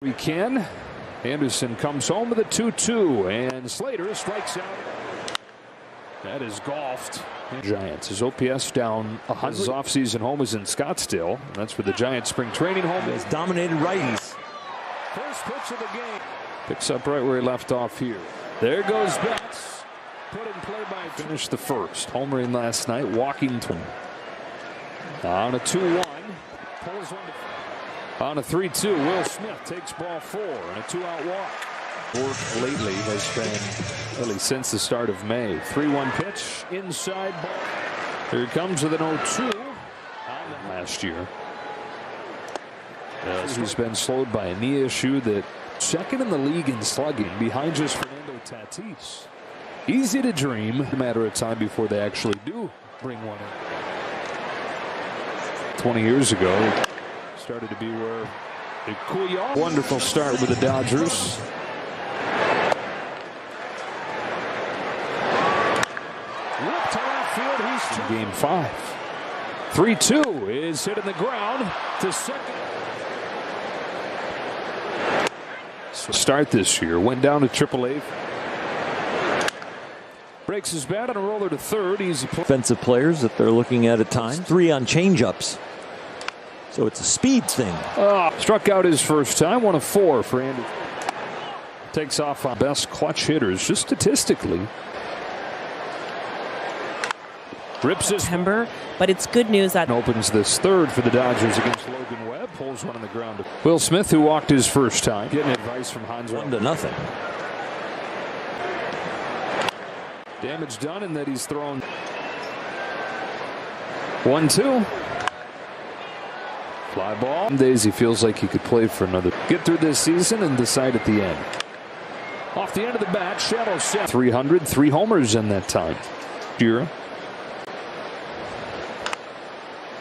We can. Anderson comes home with a 2-2, and Slater strikes out. That is golfed. Giants. His OPS down 100. His offseason home is in Scottsdale. That's where the Giants spring training home is. Dominated righties. First pitch of the game. Picks up right where he left off here. There goes Betts. Put in play by. Finished the first. Homering last night. Walking to him. On a 2-1. Pulls one to. On a 3-2, Will Smith takes ball 4 and a 2-out walk. Work lately has been really since the start of May. 3-1 pitch inside ball. Here he comes with an 0-2 last year. He's been slowed by a knee issue that second in the league in slugging behind just Fernando Tatis. Easy to dream, a matter of time before they actually do bring one in. 20 years ago. Started to be where the Kuya. Wonderful start with the Dodgers. Ripped to left field. He's game 5. 3-2 is hitting the ground to second. Start this year. Went down to AAA. Breaks his bat on a roller to third. Easy play. Offensive players that they're looking at times. 3 on changeups. So it's a speed thing. Struck out his first time. 1 of 4 for Andy. Takes off on best clutch hitters just statistically. Rips his September, but it's good news that opens this third for the Dodgers against Logan Webb. Pulls one on the ground. Will Smith, who walked his first time, getting advice from Hans. 1-0. Damage done in that he's thrown. 1-2. Fly ball. Some days he feels like he could play for another. Get through this season and decide at the end. Off the end of the bat, shallow set. 300, 3 homers in that time. Jira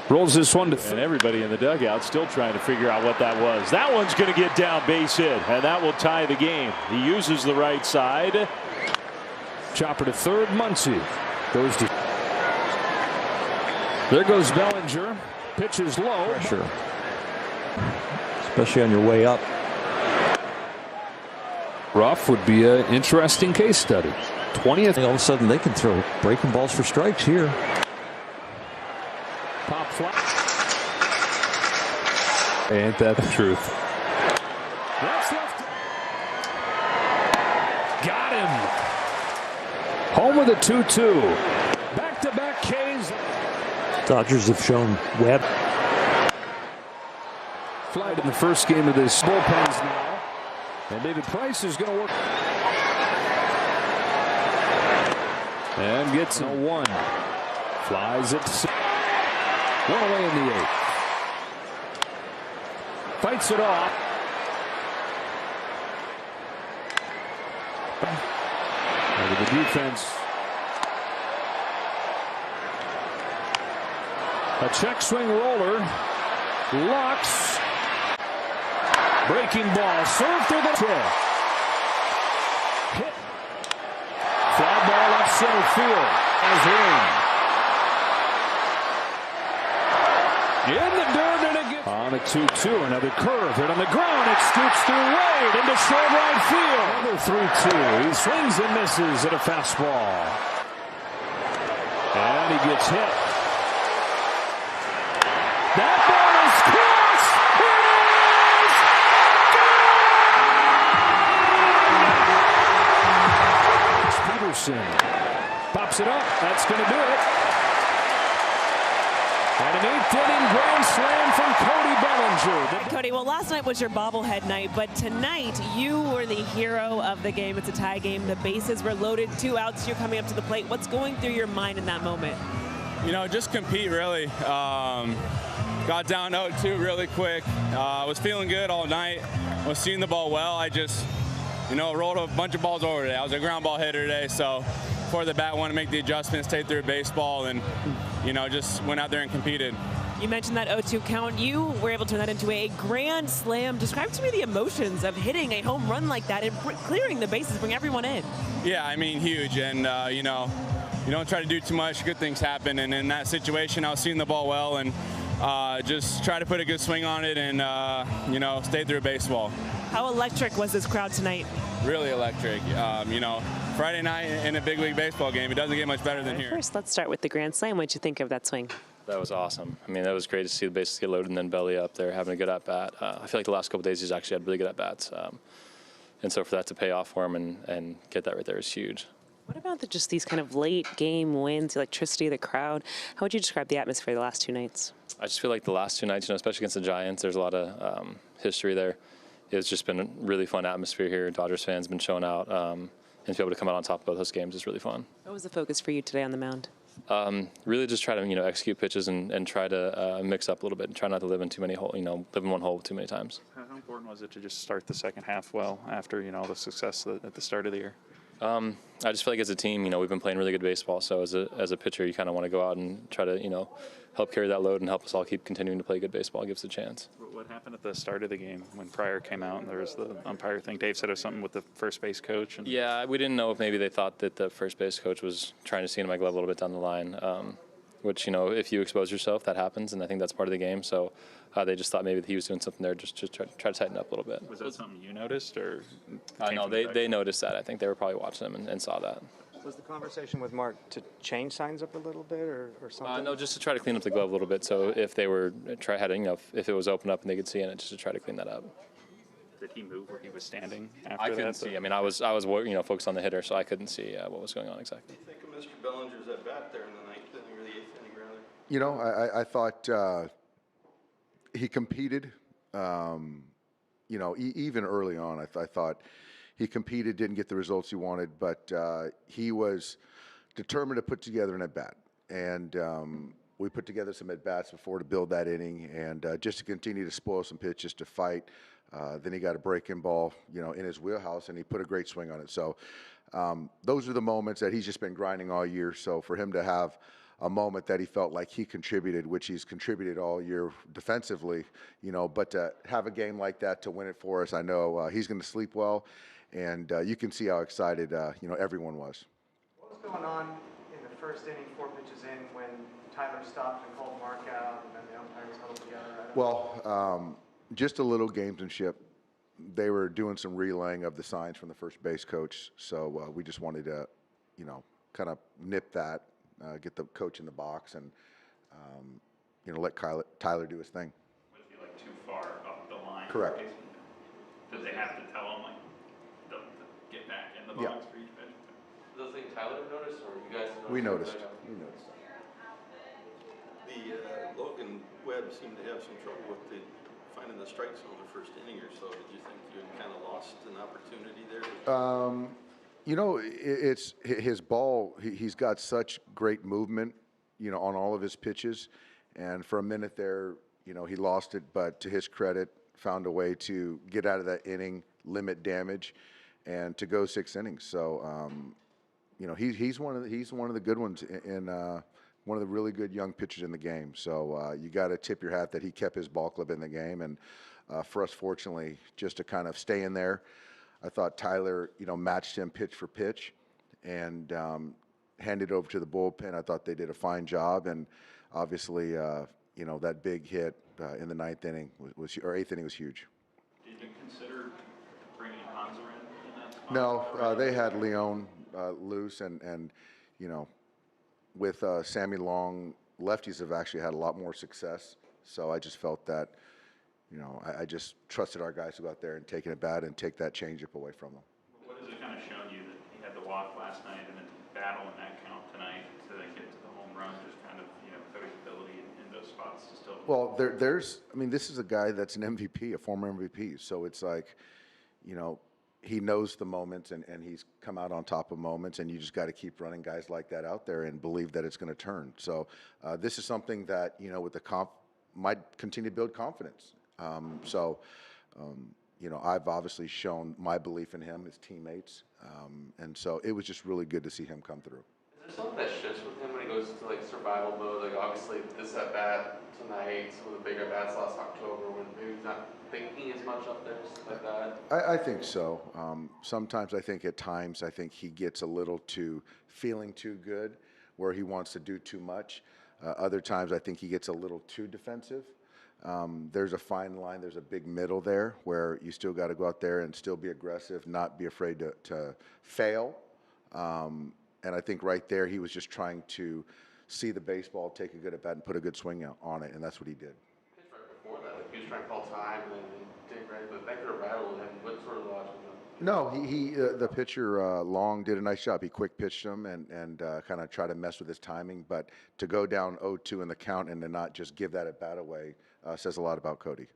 rolls this one to. And everybody in the dugout still trying to figure out what that was. That one's going to get down, base hit, and that will tie the game. He uses the right side. Chopper to third. Muncy goes to. There goes Bellinger. Pitches low. Pressure. Especially on your way up. Ruff would be an interesting case study. 20th. All of a sudden they can throw breaking balls for strikes here. Pop fly. Ain't that the truth? That's left. Got him. Home with a 2-2. Back-to-back Ks. Dodgers have shown Webb. Flight in the first game of this bullpens now. And David Price is going to work. And gets a 1. Flies it. 1 away in the 8th. Fights it off. Over the defense. A check swing roller. Locks. Breaking ball. Serve through the chair. Hit. Fly ball left center field. As in. In the dirt and again. On a 2-2. Another curve. Hit on the ground. It scoots through Wade into short right field. Another 3-2. He swings and misses at a fastball. And he gets hit. That ball is crossed. It is Peterson pops it up. That's going to do it. And an 8th-inning grand slam from Cody Bellinger. Cody, well, last night was your bobblehead night, but tonight you were the hero of the game. It's a tie game. The bases were loaded. 2 outs. You're coming up to the plate. What's going through your mind in that moment? You know, just compete, really. Got down 0-2 really quick. I was feeling good all night. Was seeing the ball well. I just, rolled a bunch of balls over today. I was a ground ball hitter today, so before the bat, wanted to make the adjustments, take through baseball, and, just went out there and competed. You mentioned that 0-2 count. You were able to turn that into a grand slam. Describe to me the emotions of hitting a home run like that and clearing the bases, bring everyone in. Yeah, I mean, huge. And, you don't try to do too much. Good things happen. And in that situation, I was seeing the ball well and just try to put a good swing on it and, stay through baseball. How electric was this crowd tonight? Really electric. You know, Friday night in a big league baseball game, it doesn't get much better than here. First, let's start with the grand slam. What'd you think of that swing? That was awesome. I mean, that was great to see the bases get loaded and then Belly up there having a good at-bat. I feel like the last couple of days he's actually had really good at-bats. And so for that to pay off for him and get that right there is huge. What about just these kind of late game wins, the electricity of the crowd? How would you describe the atmosphere the last 2 nights? I just feel like the last 2 nights, you know, especially against the Giants, there's a lot of history there. It's just been a really fun atmosphere here. Dodgers fans have been showing out. And to be able to come out on top of both those games is really fun. What was the focus for you today on the mound? Really just try to, you know, execute pitches and try to mix up a little bit and try not to live in too many holes, you know, live in one hole too many times. How important was it to just start the second half well after, you know, the success at the start of the year? I just feel like as a team, you know, we've been playing really good baseball. So as a pitcher, you kind of want to go out and try to, you know, help carry that load and help us all keep continuing to play good baseball. It gives us a chance. What happened at the start of the game when Pryor came out and there was the umpire thing? Dave said it was something with the first base coach. Yeah, we didn't know if maybe they thought that the first base coach was trying to see into my glove a little bit down the line, which, you know, if you expose yourself, that happens, and I think that's part of the game. So they just thought maybe he was doing something there just to try to tighten up a little bit. Was that something you noticed? Or no, they noticed that. I think they were probably watching them and saw that. Was the conversation with Mark to change signs up a little bit or something? No, just to try to clean up the glove a little bit. So if they were you know, if it was open up and they could see in it, just to try to clean that up. Did he move where he was standing after that? I couldn't see. I mean, I was you know, focused on the hitter, so I couldn't see what was going on exactly. What do you think of Mr. Bellinger's at bat there in the 9th inning or the 8th inning, rather? You know, I thought he competed. You know, even early on, I thought he competed, didn't get the results he wanted, but he was determined to put together an at-bat. And we put together some at-bats before to build that inning and just to continue to spoil some pitches, to fight. Then he got a break-in ball, you know, in his wheelhouse, and he put a great swing on it. So those are the moments that he's just been grinding all year. So for him to have a moment that he felt like he contributed, which he's contributed all year defensively, you know, but to have a game like that to win it for us, I know he's going to sleep well, and you can see how excited, you know, everyone was. What was going on in the first inning, 4 pitches in, when Tyler stopped and called Mark out, and then the umpires huddled together? Well, just a little gamesmanship. They were doing some relaying of the signs from the first base coach, so we just wanted to, you know, kind of nip that, get the coach in the box, and you know, let Tyler do his thing. Was he like too far up the line? Correct. Did they have to tell him like to get back in the box for each pitch? Is that thing Tyler noticed, or you guys noticed? We noticed. We noticed. The Logan Webb seemed to have some trouble with finding the strike zone in the first inning or so. Did you think you had kind of lost an opportunity there? You know, it's his ball. He's got such great movement, you know, on all of his pitches. And for a minute there, you know, he lost it. But to his credit, found a way to get out of that inning, limit damage, and to go 6 innings. So, you know, he's one of the good ones in one of the really good young pitchers in the game. So you got to tip your hat that he kept his ball club in the game. And for us, fortunately, just to kind of stay in there. I thought Tyler, you know, matched him pitch for pitch and handed over to the bullpen. I thought they did a fine job, and obviously, you know, that big hit in the 9th inning or 8th inning was huge. Did you consider bringing Hanser in that spot? No, they had Leon loose, and you know, with Sammy Long, lefties have actually had a lot more success. So I just felt that, you know, I just trusted our guys to go out there and take it at bat and take that changeup away from them. What has it kind of shown you that he had the walk last night and then battle in that count tonight to then get to the home run? Just kind of, you know, Cody's ability in those spots to still. Well, I mean, this is a guy that's an MVP, a former MVP. So it's like, you know, he knows the moments and he's come out on top of moments, and you just got to keep running guys like that out there and believe that it's going to turn. So this is something that, you know, with the might continue to build confidence. You know, I've obviously shown my belief in him, his teammates, and so it was just really good to see him come through. Is there something that shifts with him when he goes to like survival mode? Like obviously this at bat tonight, some of the bigger bats last October when maybe he's not thinking as much up there, stuff like that. I think so. Sometimes I think at times he gets a little too feeling too good, where he wants to do too much. Other times I think he gets a little too defensive. There's a fine line. There's a big middle there where you still got to go out there and still be aggressive, not be afraid to fail. And I think right there he was just trying to see the baseball, take a good at bat, and put a good swing out on it, and that's what he did. Right before that, like he was trying to call time and then didn't right, but that could have rattled him. What sort of watching him? No, the pitcher Long did a nice job. He quick pitched him and kind of tried to mess with his timing, but to go down 0-2 in the count and to not just give that at bat away says a lot about Cody.